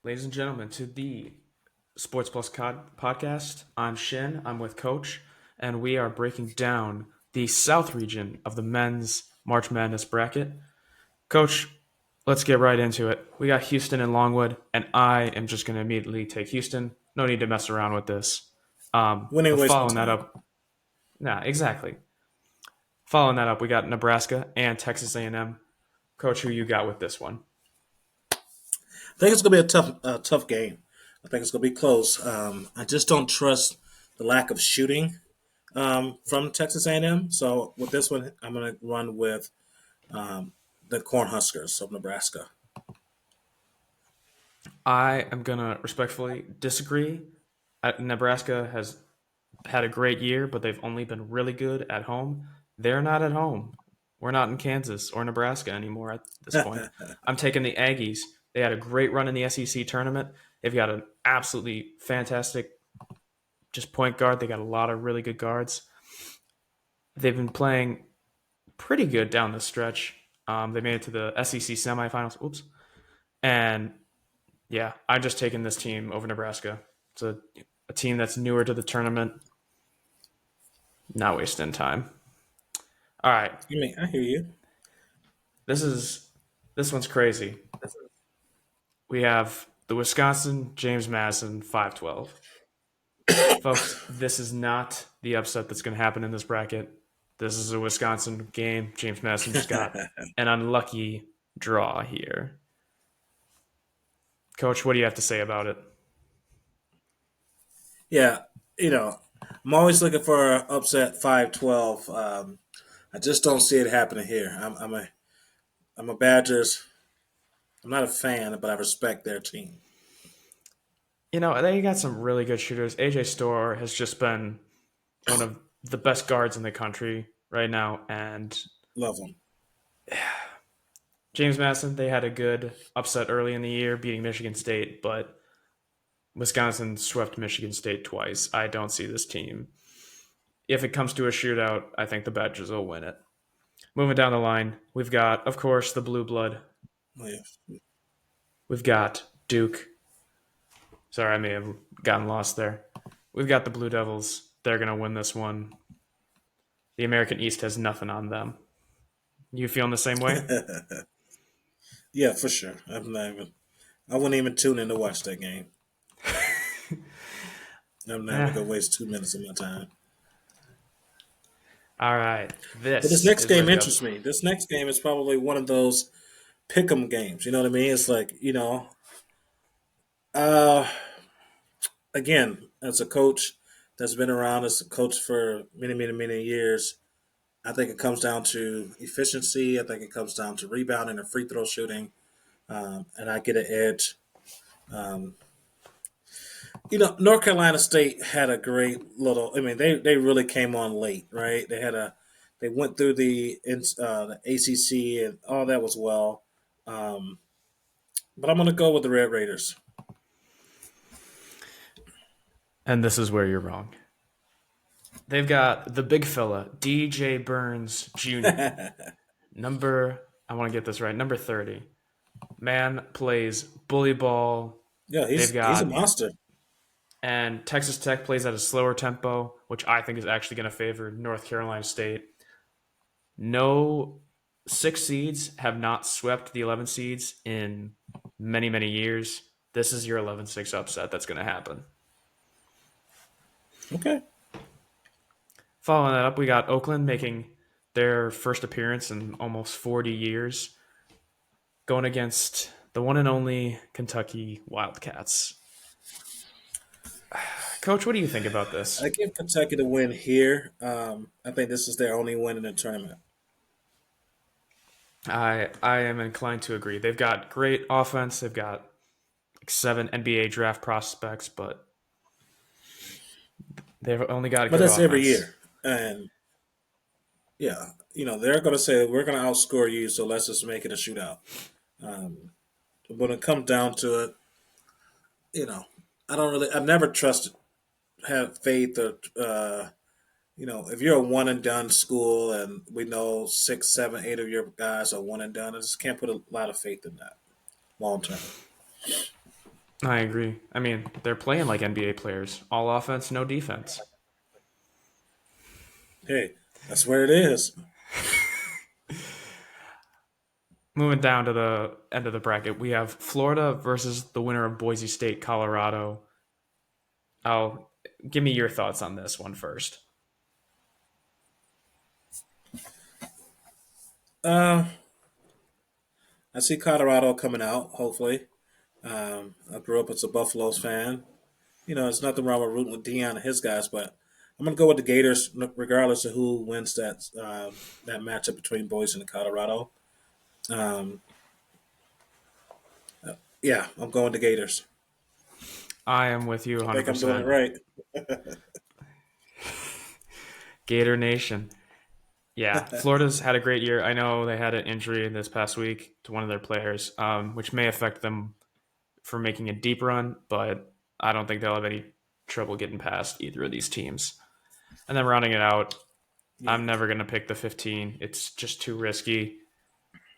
ladies and gentlemen, to the Sports Plus podcast. I'm Shin. I'm with Coach, and we are breaking down the South region of the men's March Madness bracket. Coach, let's get right into it. We got Houston and Longwood, and I am just going to immediately take Houston. No need to mess around with this. We ain't But wasting following that time. up, nah, exactly. Following that up, we got Nebraska and Texas A&M. Coach, who you got with this one? I think it's gonna be a tough game. I think it's gonna be close. I just don't trust the lack of shooting from Texas A&M. So with this one, I'm gonna run with um, the Cornhuskers of Nebraska. I am going to respectfully disagree. Nebraska has had a great year, but they've only been really good at home. They're not at home. We're not in Kansas or Nebraska anymore at this point. I'm taking the Aggies. They had a great run in the SEC tournament. They've got an absolutely fantastic just point guard. They got a lot of really good guards. They've been playing pretty good down the stretch. They made it to the SEC semifinals. Oops. And yeah, I'm just taking this team over Nebraska. It's a team that's newer to the tournament. Not wasting time. All right, I hear you. this is this one's crazy. We have the Wisconsin James Madison 512. Folks, this is not the upset that's going to happen in this bracket. This is a Wisconsin game. James Madison just got an unlucky draw here. Coach, what do you have to say about it? Yeah, I'm always looking for an upset 5-12. I just don't see it happening here. I'm a Badgers. I'm not a fan, but I respect their team. They got some really good shooters. AJ Storr has just been one of the best guards in the country right now, and Love them. James Madison, they had a good upset early in the year, beating Michigan State, but Wisconsin swept Michigan State twice. I don't see this team. If it comes to a shootout, I think the Badgers will win it. Moving down the line, we've got, of course, the Blue Blood. Oh, yeah. We've got Duke. Sorry, I may have gotten lost there. We've got the Blue Devils. They're going to win this one. The American East has nothing on them. You feeling the same way? Yeah, for sure. I wouldn't even tune in to watch that game. I'm not Eh. even gonna waste 2 minutes of my time. All right. But this This next is where game the interests me. This next game is probably one of those pick 'em games. You know what I mean? It's like uh, again, as a coach that's been around as a coach for many, many, many years, I think it comes down to efficiency. I think it comes down to rebounding and free throw shooting, and I get an edge. Um, North Carolina State had a great little. I mean, they really came on late, right? They went through the ACC and all that was well. Um, but I'm going to go with the Red Raiders. and this is where you're wrong. They've got the big fella, DJ Burns Jr. Number, I want to get this right, number 30. Man plays bully ball. Yeah, They've he's a got, monster. and Texas Tech plays at a slower tempo, which I think is actually going to favor North Carolina State. No six seeds have not swept the 11 seeds in many, many years. This is your 11-6 upset that's going to happen. Okay. Following that up, we got Oakland making their first appearance in almost 40 years, going against the one and only Kentucky Wildcats. Coach, what do you think about this? I give Kentucky the win here. I think this is their only win in the tournament. I am inclined to agree. They've got great offense. They've got like 7 NBA draft prospects, but they've only got But good that's every offense. year. And yeah, they're going to say, we're going to outscore you, so let's just make it a shootout. Um, when it comes down to it, you know, I've never trusted, have faith or, if you're a one and done school and we know 6, 7, 8 of your guys are one and done, I just can't put a lot of faith in that long term. I agree. I mean, they're playing like NBA players. All offense, no defense. Hey, that's where it is. Moving down to the end of the bracket, we have Florida versus the winner of Boise State, Colorado. I'll give me your thoughts on this one first. Uh, I see Colorado coming out. Hopefully, I grew up as a Buffaloes fan. There's nothing wrong with rooting with Deion and his guys, but I'm gonna go with the Gators, regardless of who wins that matchup between Boise and Colorado. Um, yeah, I'm going to Gators. I am with you I think I'm doing it 100%. right. Gator Nation. Yeah, Florida's had a great year. I know they had an injury this past week to one of their players, which may affect them for making a deep run, but I don't think they'll have any trouble getting past either of these teams. And then rounding it out, Yeah. I'm never going to pick the 15. It's just too risky.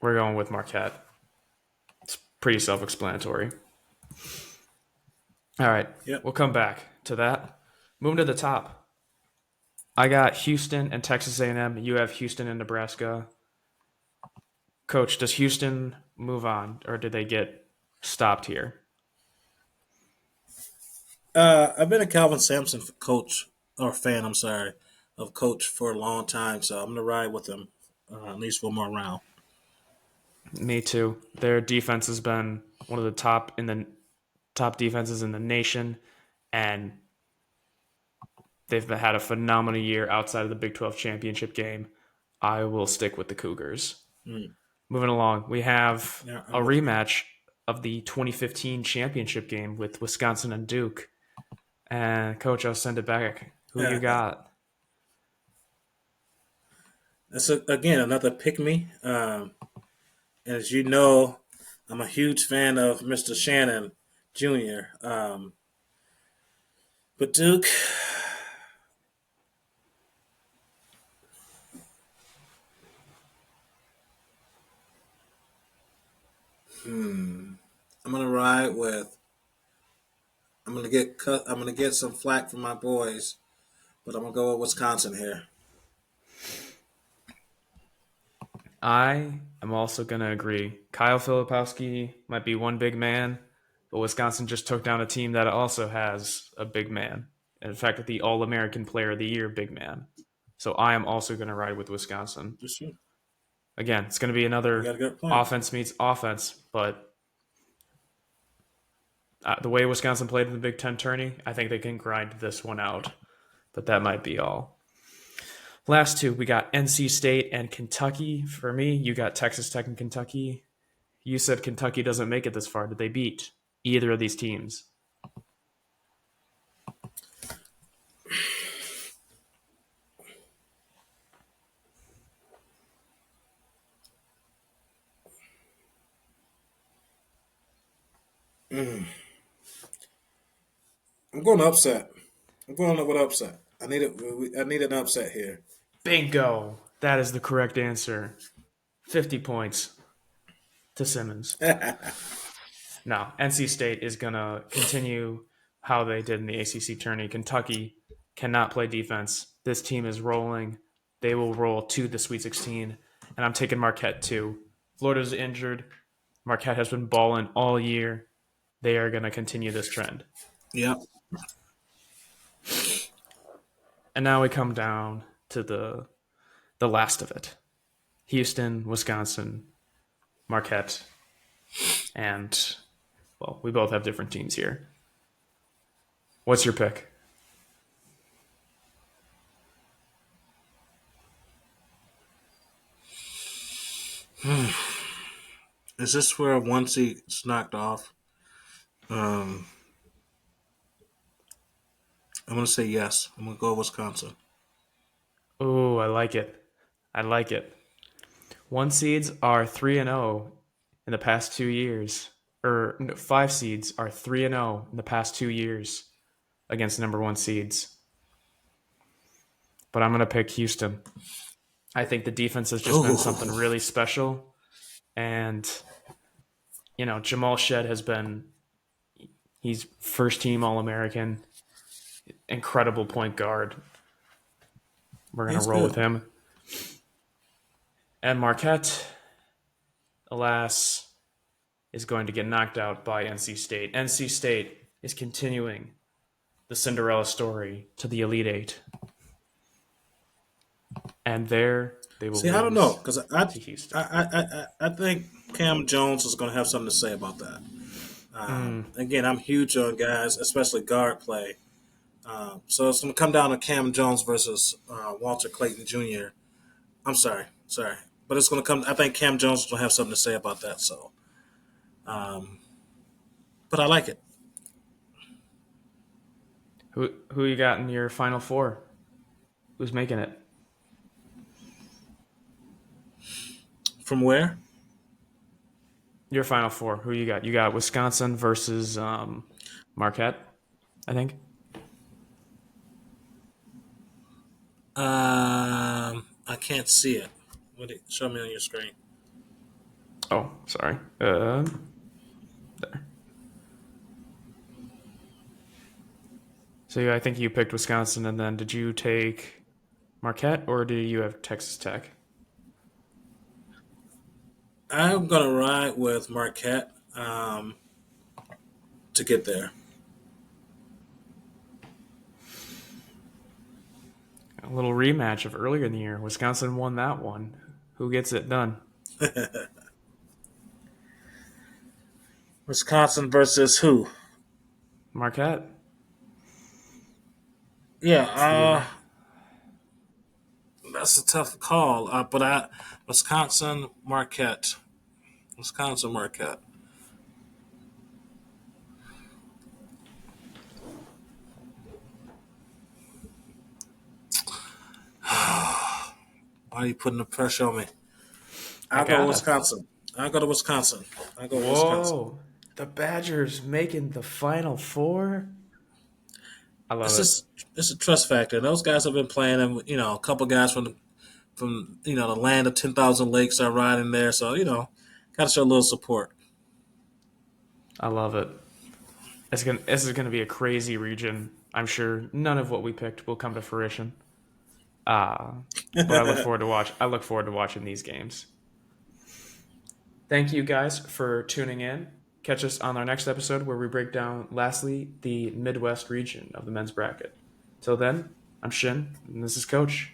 We're going with Marquette. It's pretty self explanatory. All right, Yep. we'll come back to that. Moving to the top. I got Houston and Texas A&M. You have Houston and Nebraska. Coach, does Houston move on or did they get stopped here? I've been a Calvin Sampson coach or fan. I'm sorry, of coach for a long time, so I'm gonna ride with him at least one more round. Me too. Their defense has been one of the top defenses in the nation, and they've had a phenomenal year outside of the Big 12 championship game. I will stick with the Cougars. Mm. Moving along, we have Yeah, a I'm with you. rematch of the 2015 championship game with Wisconsin and Duke. And coach, I'll send it back. Who you got? Again another pick me. As you know, I'm a huge fan of Mr. Shannon Jr. But Duke, I'm gonna ride with. I'm gonna get cut. I'm gonna get some flack from my boys, but I'm gonna go with Wisconsin here. I am also going to agree. Kyle Filipowski might be one big man, but Wisconsin just took down a team that also has a big man. In fact, the All American Player of the Year big man. So I am also going to ride with Wisconsin. Just you. Again, it's going to be You got another a good point. offense meets offense, but the way Wisconsin played in the Big Ten tourney, I think they can grind this one out. But that might be all. Last two, we got NC State and Kentucky. For me, you got Texas Tech and Kentucky. You said Kentucky doesn't make it this far. Did they beat either of these teams? Mm. I'm going to upset. I'm going with upset. I need an upset here. Bingo. That is the correct answer. 50 points to Simmons. Now, NC State is going to continue how they did in the ACC tourney. Kentucky cannot play defense. This team is rolling. They will roll to the Sweet 16. And I'm taking Marquette too. Florida's injured. Marquette has been balling all year. They are going to continue this trend. Yep. And now we come down to the last of it. Houston, Wisconsin, Marquette, and well, we both have different teams here. What's your pick? Is this where one seat's knocked off? Um, I'm going to say yes. I'm going to go Wisconsin. Oh, I like it. I like it. One seeds are 3-0 in the past 2 years, or no, five seeds are 3-0 in the past 2 years against number one seeds. But I'm going to pick Houston. I think the defense has just been something Oh, really special. And, Jamal Shed has been He's first team All American, incredible point guard. We're gonna He's roll with good. him. And Marquette, alas, is going to get knocked out by NC State. NC State is continuing the Cinderella story to the Elite Eight, and there they will See, I don't know lose because to Houston. I think Cam Jones is going to have something to say about that. Again, I'm huge on guys, especially guard play. So it's going to come down to Cam Jones versus Walter Clayton Jr. I'm sorry, but it's going to come. I think Cam Jones is going to have something to say about that. So, but I like it. Who you got in your Final Four? Who's making it? From where? Your Final Four. Who you got? You got Wisconsin versus Marquette, I think. I can't see it. Show me on your screen. Oh, sorry. There. So yeah, I think you picked Wisconsin, and then did you take Marquette or do you have Texas Tech? I'm going to ride with Marquette to get there. A little rematch of earlier in the year. Wisconsin won that one. Who gets it done? Wisconsin versus who? Marquette. Yeah, It's the that's a tough call. Wisconsin Marquette. Wisconsin Marquette. Why are you putting the pressure on me? I I'll go gotta. Wisconsin. I'll go to Wisconsin. I'll go with Wisconsin. Whoa, the Badgers making the Final Four. I love It's it. just it's a trust factor. Those guys have been playing, and a couple guys from the land of 10,000 lakes are riding there. So got to show a little support. I love it. This is gonna be a crazy region. I'm sure none of what we picked will come to fruition. But I look forward to watching these games. Thank you guys for tuning in. Catch us on our next episode where we break down, lastly, the Midwest region of the men's bracket. Till then, I'm Shin, and this is Coach.